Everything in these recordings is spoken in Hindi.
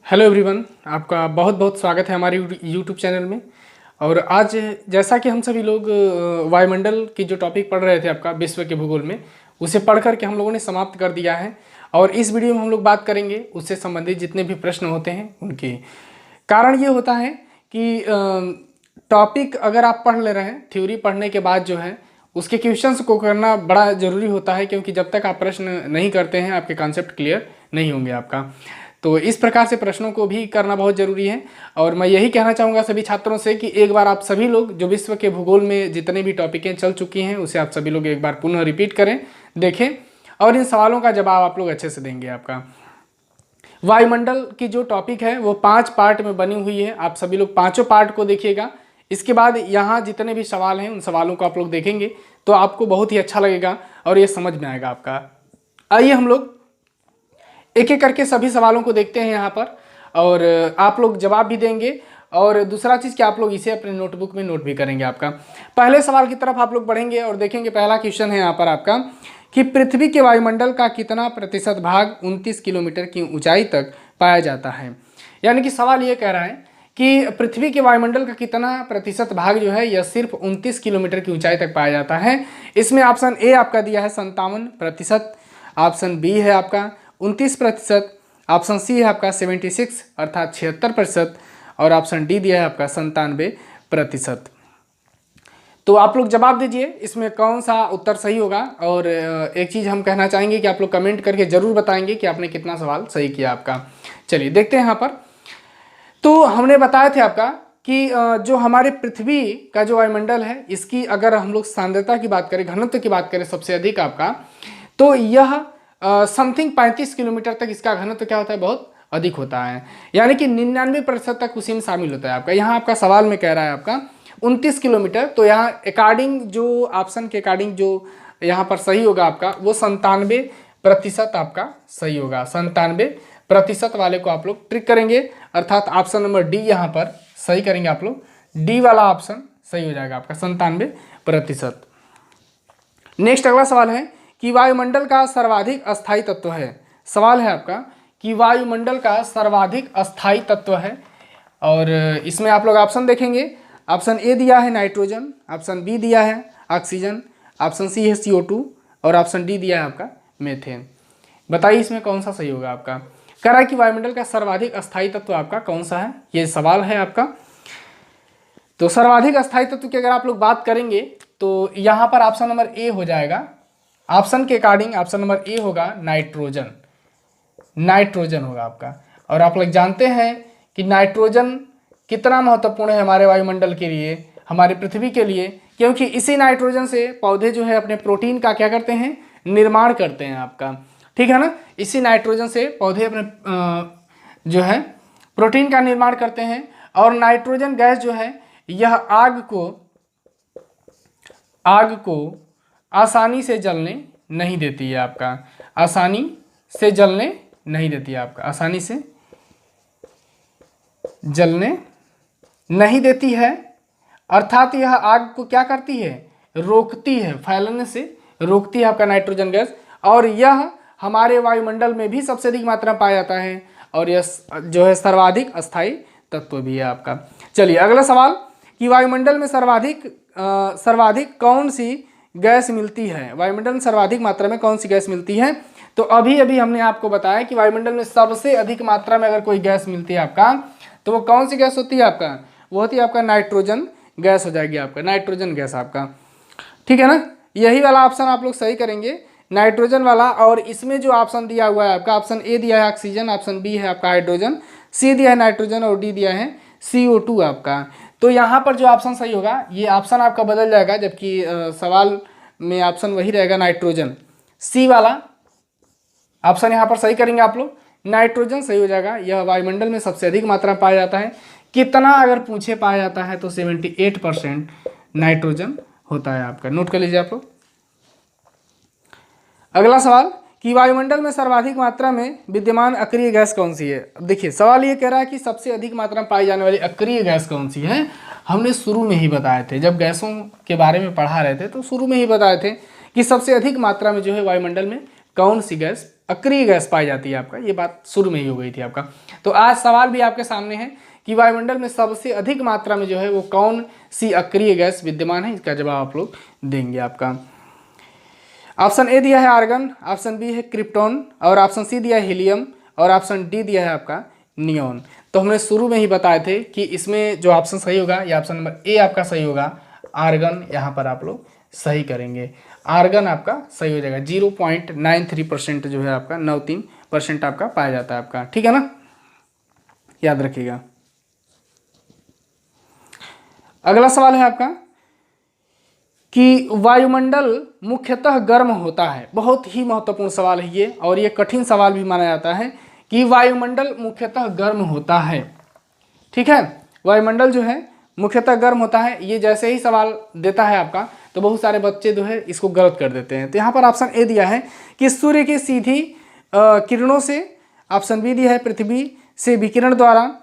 हेलो एवरीवन, आपका बहुत बहुत स्वागत है हमारे यूट्यूब चैनल में। और आज जैसा कि हम सभी लोग वायुमंडल की जो टॉपिक पढ़ रहे थे आपका विश्व के भूगोल में, उसे पढ़ करके हम लोगों ने समाप्त कर दिया है। और इस वीडियो में हम लोग बात करेंगे उससे संबंधित जितने भी प्रश्न होते हैं उनके। कारण ये होता है कि टॉपिक अगर आप पढ़ ले रहे हैं, थ्योरी पढ़ने के बाद जो है उसके क्वेश्चंस को करना बड़ा ज़रूरी होता है, क्योंकि जब तक आप प्रश्न नहीं करते हैं आपके कॉन्सेप्ट क्लियर नहीं होंगे आपका। तो इस प्रकार से प्रश्नों को भी करना बहुत ज़रूरी है। और मैं यही कहना चाहूँगा सभी छात्रों से कि एक बार आप सभी लोग जो विश्व के भूगोल में जितने भी टॉपिकें चल चुकी हैं उसे आप सभी लोग एक बार पुनः रिपीट करें, देखें, और इन सवालों का जवाब आप लोग अच्छे से देंगे। आपका वायुमंडल की जो टॉपिक है वो 5 पार्ट में बनी हुई है। आप सभी लोग पाँचों पार्ट को देखिएगा। इसके बाद यहाँ जितने भी सवाल हैं उन सवालों को आप लोग देखेंगे तो आपको बहुत ही अच्छा लगेगा और ये समझ में आएगा आपका। आइए हम लोग एक एक करके सभी सवालों को देखते हैं यहाँ पर, और आप लोग जवाब भी देंगे। और दूसरा चीज़ कि आप लोग इसे अपने नोटबुक में नोट भी करेंगे। आपका पहले सवाल की तरफ आप लोग बढ़ेंगे और देखेंगे। पहला क्वेश्चन है यहाँ पर आपका कि पृथ्वी के वायुमंडल का कितना प्रतिशत भाग 29 किलोमीटर की ऊंचाई तक पाया जाता है। यानी कि सवाल ये कह रहा है कि पृथ्वी के वायुमंडल का कितना प्रतिशत भाग जो है यह सिर्फ 29 किलोमीटर की ऊंचाई तक पाया जाता है। इसमें ऑप्शन ए आपका दिया है 57%, ऑप्शन बी है आपका 29%, ऑप्शन सी है आपका 76 अर्थात 76%, और ऑप्शन डी दिया है आपका 97%। तो आप लोग जवाब दीजिए इसमें कौन सा उत्तर सही होगा। और एक चीज़ हम कहना चाहेंगे कि आप लोग कमेंट करके ज़रूर बताएंगे कि आपने कितना सवाल सही किया आपका। चलिए देखते हैं यहाँ पर। तो हमने बताया थे आपका कि जो हमारे पृथ्वी का जो वायुमंडल है इसकी अगर हम लोग सांद्रता की बात करें, घनत्व की बात करें सबसे अधिक आपका, तो यह समथिंग 35 किलोमीटर तक इसका घनत्व क्या होता है, बहुत अधिक होता है। यानी कि 99% तक उसी में शामिल होता है आपका। यहाँ आपका सवाल में कह रहा है आपका 29 किलोमीटर, तो यहाँ अकॉर्डिंग जो ऑप्शन के अकॉर्डिंग जो यहाँ पर सही होगा आपका वो 97% आपका सही होगा। 97% वाले को आप लोग ट्रिक करेंगे, अर्थात ऑप्शन नंबर डी यहाँ पर सही करेंगे आप लोग। डी वाला ऑप्शन सही हो जाएगा आपका 97%। नेक्स्ट अगला सवाल है कि वायुमंडल का सर्वाधिक अस्थायी तत्व है। सवाल है आपका कि वायुमंडल का सर्वाधिक अस्थायी तत्व है, और इसमें आप लोग ऑप्शन देखेंगे। ऑप्शन ए दिया है नाइट्रोजन, ऑप्शन बी दिया है ऑक्सीजन, ऑप्शन सी है CO2, और ऑप्शन डी दिया है आपका मीथेन। बताइए इसमें कौन सा सही होगा आपका। कह रहा है कि वायुमंडल का सर्वाधिक अस्थायी तत्व आपका कौन सा है, ये सवाल है आपका। तो सर्वाधिक अस्थायी तत्व की अगर आप लोग बात करेंगे तो यहाँ पर ऑप्शन नंबर ए हो जाएगा। ऑप्शन के अकॉर्डिंग ऑप्शन नंबर ए होगा नाइट्रोजन। नाइट्रोजन होगा आपका। और आप लोग जानते हैं कि नाइट्रोजन कितना महत्वपूर्ण है हमारे वायुमंडल के लिए, हमारे पृथ्वी के लिए, क्योंकि इसी नाइट्रोजन से पौधे जो है अपने प्रोटीन का क्या करते हैं, निर्माण करते हैं आपका। ठीक है ना। इसी नाइट्रोजन से पौधे अपने जो है प्रोटीन का निर्माण करते हैं। और नाइट्रोजन गैस जो है यह आग को आसानी से जलने नहीं देती है आपका। आसानी से जलने नहीं देती है आपका। आसानी से जलने नहीं देती है, अर्थात यह आग को क्या करती है, रोकती है, फैलने से रोकती है आपका नाइट्रोजन गैस। और यह हमारे वायुमंडल में भी सबसे अधिक मात्रा में पाया जाता है, और यह जो है सर्वाधिक अस्थायी तत्व भी है आपका। चलिए अगला सवाल कि वायुमंडल में सर्वाधिक कौन सी गैस मिलती है। वायुमंडल में सर्वाधिक मात्रा में कौन सी गैस मिलती है। तो अभी अभी हमने आपको बताया कि वायुमंडल में सबसे अधिक मात्रा में अगर कोई गैस मिलती है आपका तो वो कौन सी गैस होती है आपका, वो होती है आपका नाइट्रोजन गैस हो जाएगी आपका। नाइट्रोजन गैस आपका, ठीक है ना। यही वाला ऑप्शन आप लोग सही करेंगे, नाइट्रोजन वाला। और इसमें जो ऑप्शन दिया हुआ है आपका, ऑप्शन ए दिया है ऑक्सीजन, ऑप्शन बी है आपका हाइड्रोजन, सी दिया है नाइट्रोजन, और डी दिया है CO2 आपका। तो यहाँ पर जो ऑप्शन सही होगा ये ऑप्शन आपका बदल जाएगा, जबकि सवाल में ऑप्शन वही रहेगा नाइट्रोजन। सी वाला ऑप्शन यहाँ पर सही करेंगे आप लोग, नाइट्रोजन सही हो जाएगा। यह वायुमंडल में सबसे अधिक मात्रा में पाया जाता है। कितना अगर पूछे पाया जाता है तो 78% नाइट्रोजन होता है आपका। नोट कर लीजिए आप लोग। अगला सवाल कि वायुमंडल में सर्वाधिक मात्रा में विद्यमान अक्रिय गैस कौन सी है। अब देखिए सवाल ये कह रहा है कि सबसे अधिक मात्रा में पाई जाने वाली अक्रिय गैस कौन सी है। हमने शुरू में ही बताए थे, जब गैसों के बारे में पढ़ा रहे थे तो शुरू में ही बताए थे कि सबसे अधिक मात्रा में जो है वायुमंडल में कौन सी गैस अक्रिय गैस पाई जाती है आपका, ये बात शुरू में ही हो गई थी आपका। तो आज सवाल भी आपके सामने है कि वायुमंडल में सबसे अधिक मात्रा में जो है वो कौन सी अक्रिय गैस विद्यमान है, इसका जवाब आप लोग देंगे आपका। ऑप्शन ए दिया है आर्गन, ऑप्शन बी है क्रिप्टॉन, और ऑप्शन सी दिया है हीलियम, और ऑप्शन डी दिया है आपका नियॉन। तो हमने शुरू में ही बताए थे कि इसमें जो ऑप्शन सही होगा ये ऑप्शन नंबर ए आपका सही होगा, आर्गन। यहाँ पर आप लोग सही करेंगे, आर्गन आपका सही हो जाएगा। 0.93% जो है आपका 93% आपका पाया जाता है आपका, ठीक है ना, याद रखिएगा। अगला सवाल है आपका कि वायुमंडल मुख्यतः गर्म होता है। बहुत ही महत्वपूर्ण सवाल है ये, और ये कठिन सवाल भी माना जाता है कि वायुमंडल मुख्यतः गर्म होता है, ठीक है। वायुमंडल जो है मुख्यतः गर्म होता है, ये जैसे ही सवाल देता है आपका तो बहुत सारे बच्चे जो है इसको गलत कर देते हैं। तो यहाँ पर ऑप्शन ए दिया है कि सूर्य की सीधी किरणों से, ऑप्शन बी दिया है पृथ्वी से विकिरण द्वारा,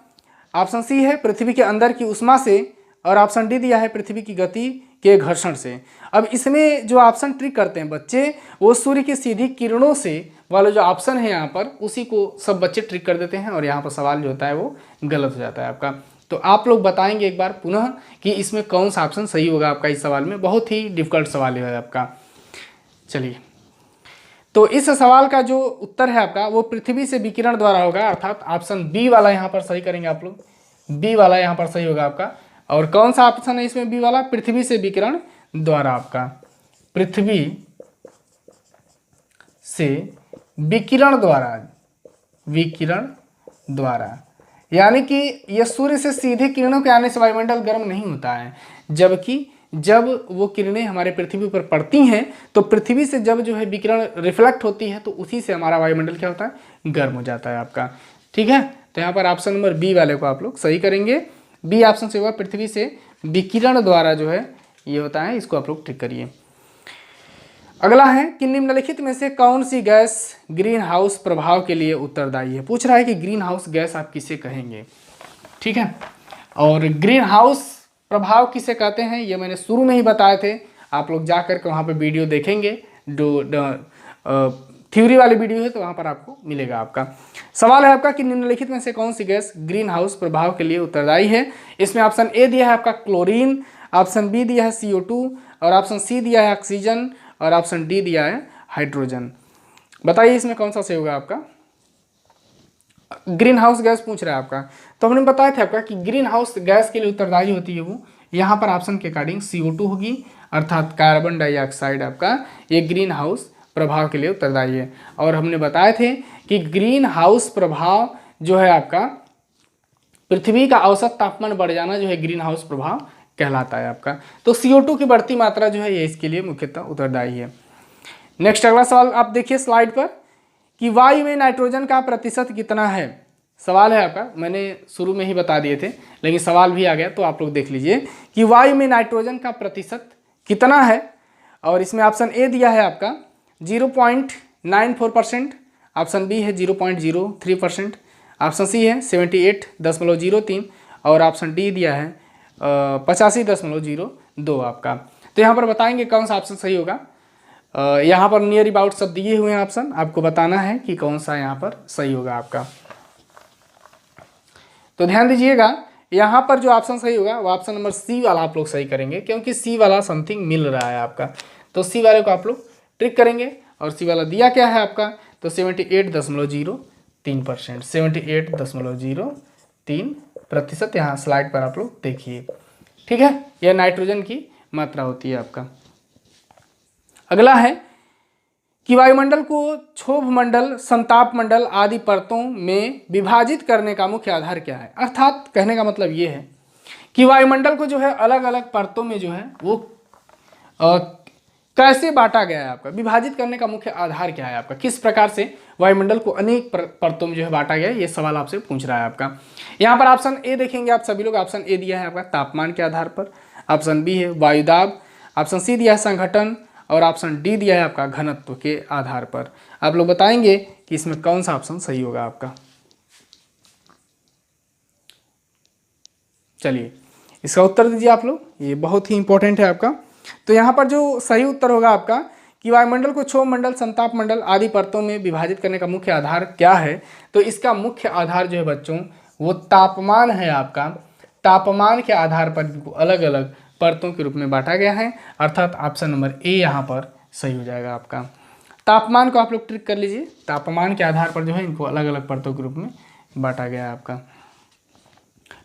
ऑप्शन सी है पृथ्वी के अंदर की उष्मा से, और ऑप्शन डी दिया है पृथ्वी की गति के घर्षण से। अब इसमें जो ऑप्शन ट्रिक करते हैं बच्चे, वो सूर्य की सीधी किरणों से वाला जो ऑप्शन है यहाँ पर, उसी को सब बच्चे ट्रिक कर देते हैं, और यहाँ पर सवाल जो होता है वो गलत हो जाता है आपका। तो आप लोग बताएंगे एक बार पुनः कि इसमें कौन सा ऑप्शन सही होगा आपका इस सवाल में। बहुत ही डिफिकल्ट सवाल है आपका। चलिए, तो इस सवाल का जो उत्तर है आपका वो पृथ्वी से विकिरण द्वारा होगा, अर्थात ऑप्शन बी वाला यहाँ पर सही करेंगे आप लोग। बी वाला यहाँ पर सही होगा आपका। और कौन सा ऑप्शन है इसमें बी वाला? पृथ्वी से विकिरण द्वारा आपका, पृथ्वी से विकिरण द्वारा, विकिरण द्वारा, यानी कि यह सूर्य से सीधे किरणों के आने से वायुमंडल गर्म नहीं होता है, जबकि जब वो किरणें हमारे पृथ्वी पर पड़ती हैं तो पृथ्वी से जब जो है विकिरण रिफ्लेक्ट होती है तो उसी से हमारा वायुमंडल क्या होता है, गर्म हो जाता है आपका, ठीक है। तो यहाँ पर ऑप्शन नंबर बी वाले को आप लोग सही करेंगे। बी ऑप्शन से होगा, पृथ्वी से विकिरण द्वारा जो है ये होता है, इसको आप लोग ठीक करिए। अगला है कि निम्नलिखित में से कौन सी गैस ग्रीन हाउस प्रभाव के लिए उत्तरदायी है। पूछ रहा है कि ग्रीन हाउस गैस आप किसे कहेंगे, ठीक है। और ग्रीन हाउस प्रभाव किसे कहते हैं ये मैंने शुरू में ही बताए थे, आप लोग जा कर के वहाँ पे वीडियो देखेंगे, जो थ्योरी वाली वीडियो है तो वहाँ पर आपको मिलेगा। आपका सवाल है आपका कि निम्नलिखित में से कौन सी गैस ग्रीन हाउस प्रभाव के लिए उत्तरदायी है। इसमें ऑप्शन ए दिया है आपका क्लोरीन, ऑप्शन बी दिया है CO2, और ऑप्शन सी दिया है ऑक्सीजन, और ऑप्शन डी दिया है हाइड्रोजन। बताइए इसमें कौन सा सही होगा आपका। ग्रीन हाउस गैस पूछ रहा है आपका, तो हमने बताया था आपका कि ग्रीन हाउस गैस के लिए उत्तरदायी होती है वो, यहाँ पर ऑप्शन के अकॉर्डिंग CO2 होगी, अर्थात कार्बन डाइऑक्साइड आपका ये ग्रीन हाउस प्रभाव के लिए उत्तरदायी है। और हमने बताए थे कि ग्रीन हाउस प्रभाव जो है आपका, पृथ्वी का औसत तापमान बढ़ जाना जो है ग्रीन हाउस प्रभाव कहलाता है आपका। तो CO2 की बढ़ती मात्रा जो है ये इसके लिए मुख्यतः उत्तरदायी है। नेक्स्ट अगला सवाल आप देखिए स्लाइड पर कि वायु में नाइट्रोजन का प्रतिशत कितना है। सवाल है आपका, मैंने शुरू में ही बता दिए थे लेकिन सवाल भी आ गया तो आप लोग देख लीजिए कि वायु में नाइट्रोजन का प्रतिशत कितना है। और इसमें ऑप्शन ए दिया है आपका 0.94%, ऑप्शन बी है 0.03%, ऑप्शन सी है 78.03, और ऑप्शन डी दिया है 85.02 आपका। तो यहाँ पर बताएंगे कौन सा ऑप्शन सही होगा। यहाँ पर नियर अबाउट सब दिए हुए हैं ऑप्शन, आपको बताना है कि कौन सा यहाँ पर सही होगा आपका। तो ध्यान दीजिएगा, यहाँ पर जो ऑप्शन सही होगा वो ऑप्शन नंबर सी वाला आप लोग सही करेंगे, क्योंकि सी वाला समथिंग मिल रहा है आपका। तो सी वाले को आप लोग ट्रिक करेंगे, और सी वाला दिया क्या है आपका, तो 78.03%, 78.03% यहाँ स्लाइड पर आप लोग देखिए, ठीक है। यह नाइट्रोजन की मात्रा होती है आपका। अगला है कि वायुमंडल को क्षोभ मंडल, संताप मंडल आदि परतों में विभाजित करने का मुख्य आधार क्या है। अर्थात कहने का मतलब ये है कि वायुमंडल को जो है अलग अलग परतों में जो है वो कैसे बांटा गया है आपका, विभाजित करने का मुख्य आधार क्या है आपका, किस प्रकार से वायुमंडल को अनेक परतों में जो है बांटा गया है, ये सवाल आपसे पूछ रहा है आपका। यहाँ पर ऑप्शन ए देखेंगे आप सभी लोग, ऑप्शन ए दिया है आपका तापमान के आधार पर, ऑप्शन बी है वायुदाब, ऑप्शन सी दिया है संघटन, और ऑप्शन डी दिया है आपका घनत्व के आधार पर। आप लोग बताएंगे कि इसमें कौन सा ऑप्शन सही होगा आपका। चलिए इसका उत्तर दीजिए आप लोग, ये बहुत ही इंपॉर्टेंट है आपका। तो यहाँ पर जो सही उत्तर होगा आपका कि वायुमंडल को क्षोभ मंडल, संताप मंडल आदि परतों में विभाजित करने का मुख्य आधार क्या है, तो इसका मुख्य आधार जो है बच्चों वो तापमान है आपका। तापमान के आधार पर इनको अलग अलग परतों के रूप में बांटा गया है, अर्थात ऑप्शन नंबर ए यहाँ पर सही हो जाएगा आपका। तापमान को आप लोग ट्रिक कर लीजिए, तापमान के आधार पर जो है इनको अलग अलग परतों के रूप में बांटा गया है आपका।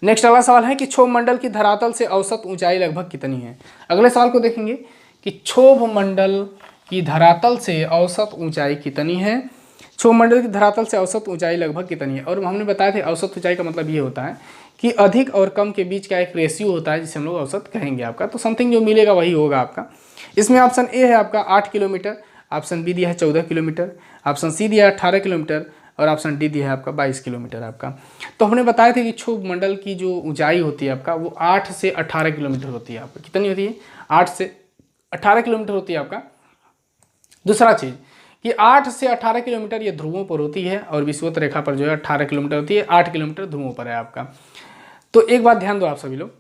नेक्स्ट अगला सवाल है कि क्षोभ मंडल की धरातल से औसत ऊंचाई लगभग कितनी है। अगले सवाल को देखेंगे कि क्षोभ मंडल की धरातल से औसत ऊंचाई कितनी है। क्षोभ मंडल की धरातल से औसत ऊंचाई लगभग कितनी है, और हमने बताया था औसत ऊंचाई का मतलब ये होता है कि अधिक और कम के बीच का एक रेशियो होता है जिसे हम लोग औसत कहेंगे आपका। तो समथिंग जो मिलेगा वही होगा आपका। इसमें ऑप्शन ए है आपका 8 किलोमीटर, ऑप्शन बी दिया है 14 किलोमीटर, ऑप्शन सी दिया है 18 किलोमीटर और ऑप्शन डी दिया है आपका 22 किलोमीटर आपका। तो हमने बताया था कि क्षोभ मंडल की जो ऊंचाई होती है आपका वो 8 से 18 किलोमीटर होती है आपका। कितनी होती है? 8 से 18 किलोमीटर होती है आपका। दूसरा चीज़ कि 8 से 18 किलोमीटर ये ध्रुवों पर होती है और विषुवत रेखा पर जो है 18 किलोमीटर होती है। 8 किलोमीटर ध्रुवों पर है आपका। तो एक बात ध्यान दो आप सभी लोग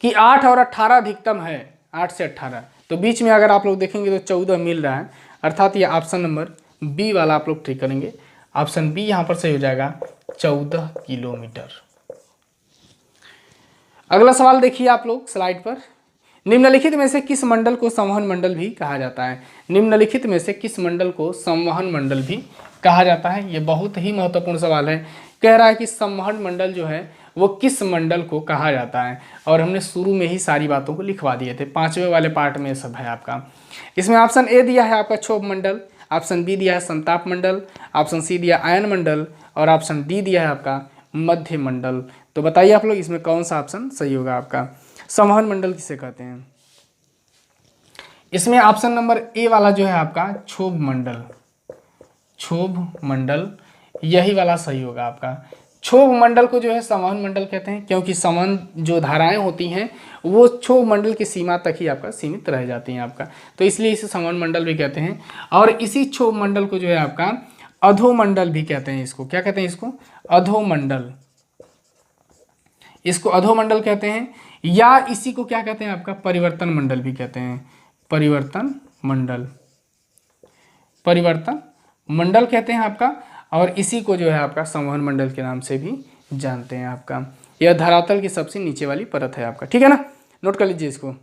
कि 8 और 18 अधिकतम है, 8 से 18, तो बीच में अगर आप लोग देखेंगे तो 14 मिल रहा है, अर्थात ये ऑप्शन नंबर बी वाला आप लोग ठीक करेंगे। ऑप्शन बी यहाँ पर सही हो जाएगा 14 किलोमीटर। अगला सवाल देखिए आप लोग स्लाइड पर। निम्नलिखित में से किस मंडल को संवहन मंडल भी कहा जाता है? निम्नलिखित में से किस मंडल को संवहन मंडल भी कहा जाता है? ये बहुत ही महत्वपूर्ण सवाल है। कह रहा है कि संवहन मंडल जो है वो किस मंडल को कहा जाता है, और हमने शुरू में ही सारी बातों को लिखवा दिए थे, 5वें वाले पार्ट में सब है आपका। इसमें ऑप्शन ए दिया है आपका क्षोभ मंडल, ऑप्शन बी दिया है संताप मंडल, ऑप्शन सी दिया आयन मंडल और ऑप्शन डी दिया है आपका मध्य मंडल। तो बताइए आप लोग इसमें कौन सा ऑप्शन सही होगा आपका? संवहन मंडल किसे कहते हैं? इसमें ऑप्शन नंबर ए वाला जो है आपका क्षोभ मंडल, क्षोभ मंडल यही वाला सही होगा आपका। क्षोभ मंडल को जो है संवहन मंडल कहते हैं, क्योंकि संवहन जो धाराएं होती हैं वो क्षोभ मंडल की सीमा तक ही आपका सीमित रह जाती हैं आपका, तो इसलिए इसे संवहन मंडल भी कहते हैं। और इसी क्षोभ मंडल को जो है आपका अधोमंडल भी कहते हैं। इसको क्या कहते हैं? इसको अधोमंडल, इसको अधोमंडल कहते हैं, या इसी को क्या कहते हैं आपका परिवर्तन मंडल भी कहते हैं। परिवर्तन मंडल, परिवर्तन मंडल कहते हैं आपका, और इसी को जो है आपका संवहन मंडल के नाम से भी जानते हैं आपका। यह धरातल की सबसे नीचे वाली परत है आपका, ठीक है ना, नोट कर लीजिए इसको।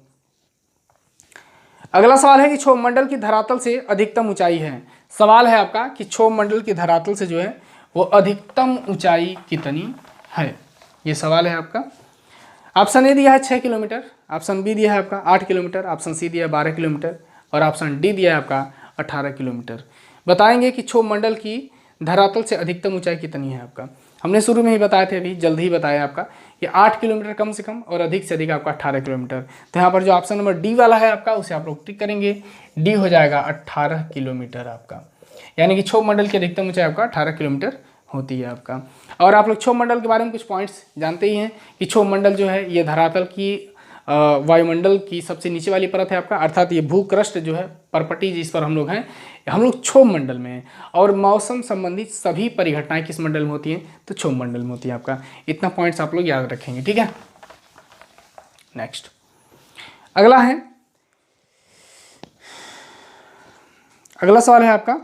अगला सवाल है कि क्षोभ मंडल की धरातल से अधिकतम ऊंचाई है। सवाल है आपका कि क्षोभ मंडल की धरातल से जो है वो अधिकतम ऊंचाई कितनी है, ये सवाल है आपका। ऑप्शन ए दिया है 6 किलोमीटर, ऑप्शन बी दिया है आपका 8 किलोमीटर, ऑप्शन सी दिया है 12 किलोमीटर और ऑप्शन डी दिया है आपका 18 किलोमीटर। बताएंगे कि क्षोभ मंडल की धरातल से अधिकतम ऊंचाई कितनी है आपका। हमने शुरू में ही बताए थे, अभी जल्द ही बताया आपका कि 8 किलोमीटर कम से कम और अधिक से अधिक आपका 18 किलोमीटर। तो यहाँ पर जो ऑप्शन नंबर डी वाला है आपका उसे आप लोग टिक करेंगे, डी हो जाएगा 18 किलोमीटर आपका, यानी कि क्षोभ मंडल की अधिकतम ऊंचाई आपका 18 किलोमीटर होती है आपका। और आप लोग क्षोभ मंडल के बारे में कुछ पॉइंट्स जानते ही हैं कि क्षोभ मंडल जो है ये धरातल की वायुमंडल की सबसे नीचे वाली परत है आपका, अर्थात ये भूक्रस्ट जो है परपटी जिस पर हम लोग हैं, हम लोग क्षोभ मंडल में हैं। और मौसम संबंधित सभी परिघटनाएं किस मंडल में होती हैं? तो क्षोभ मंडल में होती है आपका। इतना पॉइंट्स आप लोग याद रखेंगे, ठीक है। नेक्स्ट अगला है, अगला सवाल है आपका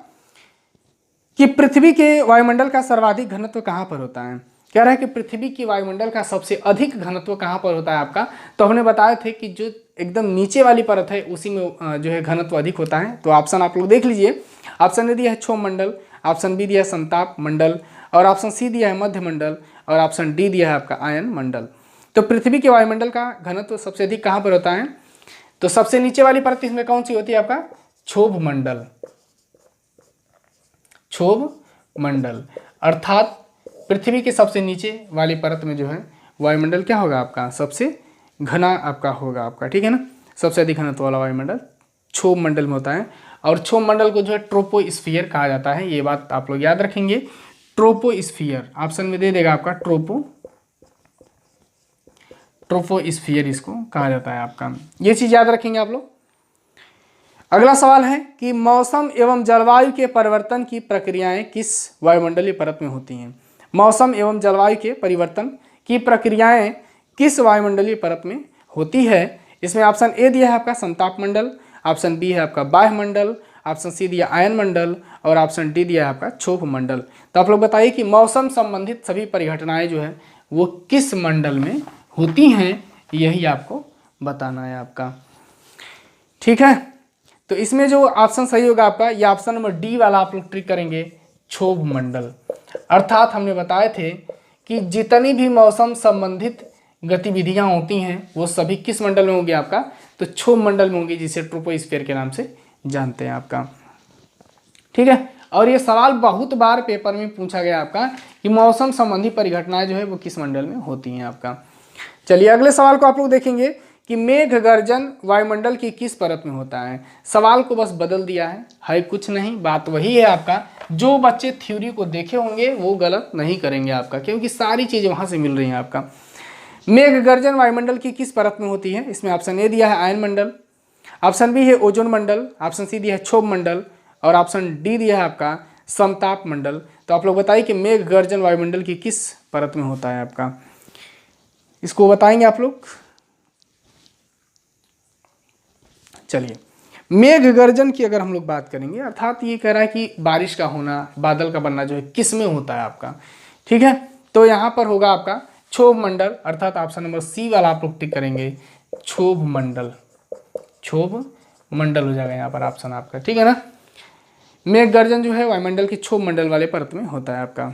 कि पृथ्वी के वायुमंडल का सर्वाधिक घनत्व कहाँ पर होता है। कह रहा है कि पृथ्वी की वायुमंडल का सबसे अधिक घनत्व कहाँ पर होता है आपका। तो हमने बताए थे कि जो एकदम नीचे वाली परत है उसी में जो है घनत्व अधिक होता है। तो ऑप्शन आप लोग देख लीजिए। ऑप्शन ए दिया है क्षोभ मंडल, ऑप्शन बी दिया है संताप मंडल और ऑप्शन सी दिया है मध्य मंडल और ऑप्शन डी दिया है आपका आयन मंडल। तो पृथ्वी के वायुमंडल का घनत्व सबसे अधिक कहाँ पर होता है? तो सबसे नीचे वाली परत इसमें कौन सी होती है आपका? क्षोभ मंडल, क्षोभ मंडल, अर्थात पृथ्वी के सबसे नीचे वाली परत में जो है वायुमंडल क्या होगा आपका? सबसे घना आपका होगा आपका, ठीक है ना। सबसे अधिक घनत्व वाला वायुमंडल क्षोभ मंडल में होता है। और क्षोभ मंडल को जो है ट्रोपोस्फियर कहा जाता है, ये बात आप लोग याद रखेंगे। ट्रोपोस्फियर ऑप्शन में दे देगा आपका, ट्रोपोस्फियर इसको कहा जाता है आपका, ये चीज याद रखेंगे आप लोग। अगला सवाल है कि मौसम एवं जलवायु के परिवर्तन की प्रक्रियाएं किस वायुमंडलीय परत में होती हैं। मौसम एवं जलवायु के परिवर्तन की प्रक्रियाएं किस वायुमंडलीय परत में होती है। इसमें ऑप्शन ए दिया है आपका संताप मंडल, ऑप्शन बी है आपका बाह्य मंडल, ऑप्शन सी दिया आयन मंडल और ऑप्शन डी दिया है आपका क्षोभ मंडल। तो आप लोग बताइए कि मौसम संबंधित सभी परिघटनाएं जो है वो किस मंडल में होती हैं, यही आपको बताना है आपका। ठीक है, तो इसमें जो ऑप्शन सही होगा आपका ये ऑप्शन नंबर डी वाला आप लोग ट्रिक करेंगे, क्षोभ मंडल। अर्थात हमने बताए थे कि जितनी भी मौसम संबंधित गतिविधियां होती हैं वो सभी किस मंडल में होंगी आपका, तो क्षोभ मंडल में होंगी, जिसे ट्रोपोस्फीयर के नाम से जानते हैं आपका। ठीक है, और ये सवाल बहुत बार पेपर में पूछा गया आपका कि मौसम संबंधी परिघटनाएं जो है वो किस मंडल में होती हैं आपका। चलिए अगले सवाल को आप लोग देखेंगे कि मेघ गर्जन वायुमंडल की किस परत में होता है। सवाल को बस बदल दिया है कुछ नहीं, बात वही है आपका। जो बच्चे थ्योरी को देखे होंगे वो गलत नहीं करेंगे आपका, क्योंकि सारी चीज़ें वहाँ से मिल रही हैं आपका। मेघ गर्जन वायुमंडल की किस परत में होती है, इसमें ऑप्शन ए दिया है आयन मंडल, ऑप्शन बी है ओजोन मंडल, ऑप्शन सी दिया है क्षोभ मंडल और ऑप्शन डी दिया है आपका समताप मंडल। तो आप लोग बताइए कि मेघ गर्जन वायुमंडल की किस परत में होता है आपका, इसको बताएंगे आप लोग। चलिए मेघ गर्जन की अगर हम लोग बात करेंगे, अर्थात ये कह रहा है कि बारिश का होना, बादल का बनना जो है किस में होता है आपका। ठीक है, तो यहाँ पर होगा आपका क्षोभ मंडल, अर्थात ऑप्शन नंबर सी वाला आप लोग टिक करेंगे, क्षोभ मंडल। क्षोभ मंडल हो जाएगा यहाँ पर ऑप्शन आपका। ठीक है ना, मेघ गर्जन जो है वायुमंडल की क्षोभ मंडल वाले परत में होता है आपका।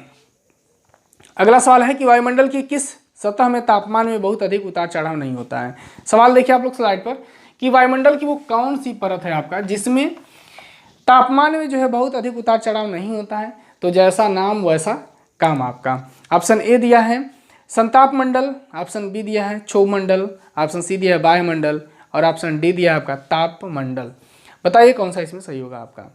अगला सवाल है कि वायुमंडल की किस सतह में तापमान में बहुत अधिक उतार चढ़ाव नहीं होता है। सवाल देखिए आप लोग स्लाइड पर कि वायुमंडल की वो कौन सी परत है आपका जिसमें तापमान में जो है बहुत अधिक उतार चढ़ाव नहीं होता है। तो जैसा नाम वैसा काम आपका। ऑप्शन ए दिया है संताप मंडल, ऑप्शन बी दिया है क्षोभ मंडल, ऑप्शन सी दिया है बाह्य मंडल और ऑप्शन डी दिया है आपका ताप मंडल। बताइए कौन सा इसमें सही होगा आपका।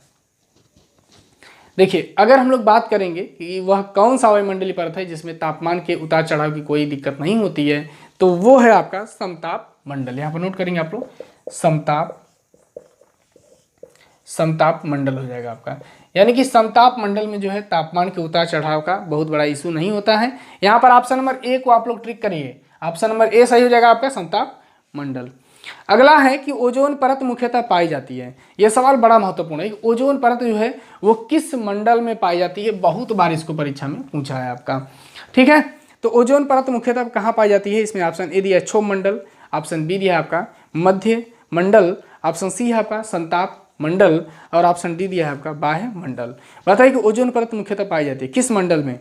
देखिए अगर हम लोग बात करेंगे कि वह कौन सा वायुमंडलीय परत है जिसमें तापमान के उतार चढ़ाव की कोई दिक्कत नहीं होती है, तो वो है आपका समताप मंडल। यहाँ पर नोट करेंगे आप लोग, समताप मंडल हो जाएगा आपका। यानी कि समताप मंडल में जो है तापमान के उतार चढ़ाव का बहुत बड़ा इशू नहीं होता है। यहाँ पर ऑप्शन नंबर ए को आप लोग ट्रिक करिए, ऑप्शन नंबर ए सही हो जाएगा आपका समताप मंडल। अगला है कि ओजोन परत मुख्यतः पाई जाती है। यह सवाल बड़ा महत्वपूर्ण है कि ओजोन परत जो है वो किस मंडल में पाई जाती है, बहुत बार इसको परीक्षा में पूछा है आपका। ठीक है, तो ओजोन परत मुख्यतः कहाँ पाई जाती है, इसमें ऑप्शन ए दिया है क्षोभ मंडल, ऑप्शन बी दिया है आपका मध्य मंडल, ऑप्शन सी है आपका संताप मंडल और ऑप्शन डी दिया है आपका बाह्य मंडल। बताइए कि ओजोन परत मुख्यतः पाई जाती है किस मंडल में।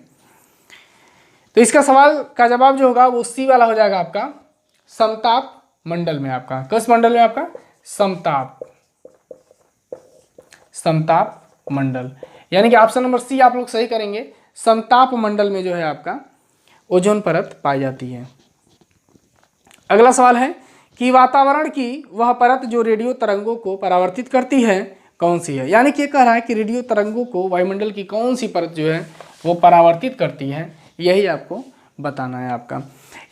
तो इसका सवाल का जवाब जो होगा वो सी वाला हो जाएगा आपका समताप मंडल में। आपका किस मंडल में, आपका समताप मंडल। यानी कि ऑप्शन नंबर सी आप लोग सही करेंगे, समताप मंडल में जो है आपका ओजोन परत पाई जाती है। अगला सवाल है कि वातावरण की वह परत जो रेडियो तरंगों को परावर्तित करती है कौन सी है। यानी कि कह रहा है कि रेडियो तरंगों को वायुमंडल की कौन सी परत जो है वो परावर्तित करती है, यही आपको बताना है आपका।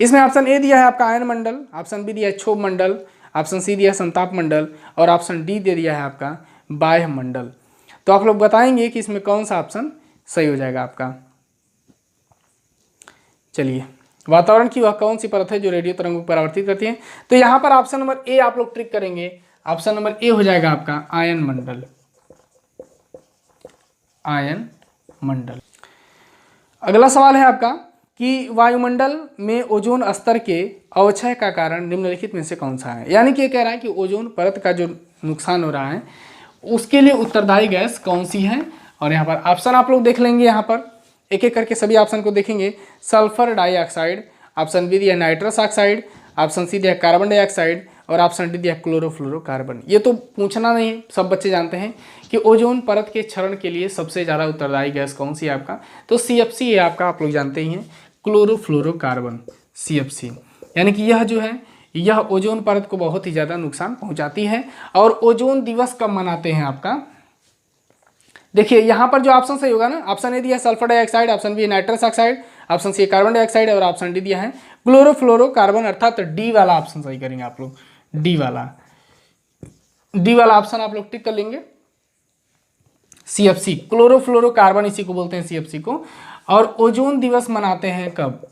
इसमें ऑप्शन ए दिया है आपका आयन मंडल, ऑप्शन बी दिया है क्षोभ मंडल, ऑप्शन सी दिया है संताप मंडल और ऑप्शन डी दे दिया है आपका बाह्य मंडल। तो आप लोग बताएंगे कि इसमें कौन सा ऑप्शन सही हो जाएगा आपका। चलिए वातावरण की वह कौन सी परत है जो रेडियो तरंगों को परावर्तित करती है, तो यहाँ पर ऑप्शन नंबर ए आप लोग ट्रिक करेंगे, ऑप्शन नंबर ए हो जाएगा आपका आयन मंडल। अगला सवाल है आपका कि वायुमंडल में ओजोन स्तर के अवक्षय का कारण निम्नलिखित में से कौन सा है। यानी कि ये कह रहा है कि ओजोन परत का जो नुकसान हो रहा है उसके लिए उत्तरदायी गैस कौन सी है। और यहाँ पर ऑप्शन आप लोग देख लेंगे, यहाँ पर एक एक करके सभी ऑप्शन को देखेंगे। सल्फर डाइऑक्साइड, ऑप्शन बी दिया नाइट्रस ऑक्साइड, ऑप्शन सी दिया कार्बन डाइऑक्साइड और ऑप्शन डी दिया क्लोरोफ्लोरोकार्बन। ये तो पूछना नहीं है, सब बच्चे जानते हैं कि ओजोन परत के क्षरण के लिए सबसे ज़्यादा उत्तरदायी गैस कौन सी है आपका, तो CFC है आपका, आप लोग जानते ही हैं क्लोरोफ्लोरोकार्बन CFC। यानी कि यह जो है यह ओजोन परत को बहुत ही ज़्यादा नुकसान पहुंचाती है। और ओजोन दिवस कब मनाते हैं आपका, देखिए यहाँ पर जो ऑप्शन सही होगा ना, ऑप्शन ए दिया sulphur dioxide, option B nitrous oxide, option C carbon dioxide और ऑप्शन डी दिया है क्लोरोफ्लोरोकार्बन, अर्थात डी वाला ऑप्शन सही करेंगे आप लोग। डी वाला ऑप्शन आप लोग टिक कर लेंगे, CFC क्लोरोफ्लोरोकार्बन, इसी को बोलते हैं CFC को। और ओजोन दिवस मनाते हैं कब,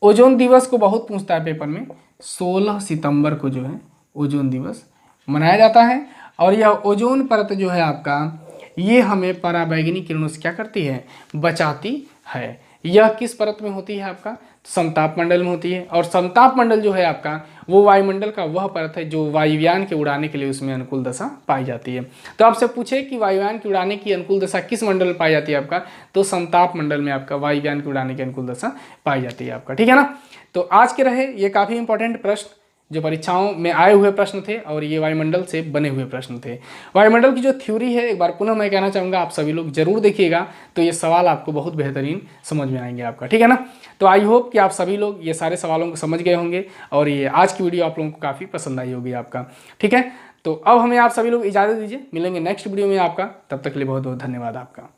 ओजोन दिवस को बहुत पूछता है पेपर में, 16 सितंबर को जो है ओजोन दिवस मनाया जाता है। और यह ओजोन परत जो है आपका, ये हमें पराबैंगनी किरणों से क्या करती है, बचाती है। यह किस परत में होती है आपका, समताप मंडल में होती है। और समताप मंडल जो है आपका, वो वायुमंडल का वह परत है जो वायुयान के उड़ाने के लिए उसमें अनुकूल दशा पाई जाती है। तो आपसे पूछे कि वायुयान की उड़ाने की अनुकूल दशा किस मंडल में पाई जाती है आपका, तो समताप मंडल में आपका वायुयान की उड़ाने की अनुकूल दशा पाई जाती है आपका, ठीक है ना। तो आज के रहे ये काफ़ी इंपॉर्टेंट प्रश्न जो परीक्षाओं में आए हुए प्रश्न थे, और ये वायुमंडल से बने हुए प्रश्न थे। वायुमंडल की जो थ्योरी है, एक बार पुनः मैं कहना चाहूँगा आप सभी लोग जरूर देखिएगा, तो ये सवाल आपको बहुत बेहतरीन समझ में आएंगे आपका, ठीक है ना। तो आई होप कि आप सभी लोग ये सारे सवालों को समझ गए होंगे, और ये आज की वीडियो आप लोगों को काफ़ी पसंद आई होगी आपका, ठीक है। तो अब हमें आप सभी लोग इजाज़त दीजिए, मिलेंगे नेक्स्ट वीडियो में आपका, तब तक के लिए बहुत बहुत धन्यवाद आपका।